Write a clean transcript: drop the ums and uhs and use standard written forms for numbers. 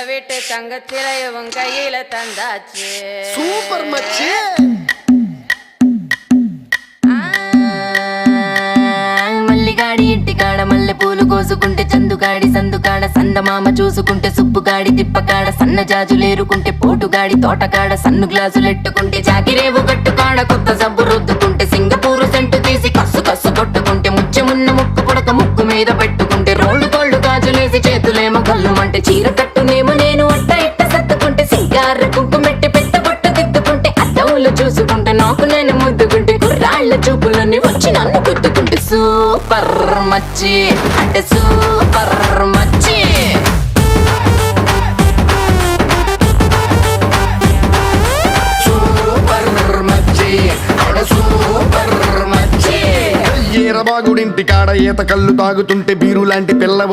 விட்டு தங்கத்திலையும் கையில தந்தாச்சு. சூப்பர் மச்சி. మల్లిగాడి ఇంటికాడ మల్లె పూలు కోసుకుంటే చందుగాడి సందుకాడ సందమామ చూసుకుంటే సుబ్బుగాడి తిప్పకాడ సన్న జాజులేరుకుంటే పోటుగాడి తోటకాడ సన్ను గ్లాసులెట్టుకుంటే జాకిరేవు గట్టుకాడ కొత్త సబ్బు రుద్దుకుంటే సింగపూరు సెంటు తీసి కస్సు కస్సు కొట్టుకుంటే ముచ్చెమున్న ముక్కు పుడక ముక్కు మీద పెట్టుకుంటే రోడ్డు కోళ్ళు గాజులేసి చేతులేమో కళ్ళుమంటే చీర కట్టునేమో నేను అట్ట ఇట్ట సత్తుకుంటే సింగార కుంకుమెట్టి పెట్ట బొట్ట దిద్దుకుంటే అద్దవులు చూసుకుంటే నాకు నేను ముద్దుకుంటే కుర్రాళ్ళ చూపులన్నీ వచ్చి నన్ను గుద్దుకుంటే సూపర్ మచ్చి అంటే సూపర్ మచ్చి. సూపర్ మచ్చి అంటే సూపర్ మచ్చి. ఈరబాగుడింటి కాడ ఈత కళ్ళు తాగుతుంటే బీరు లాంటి పిల్ల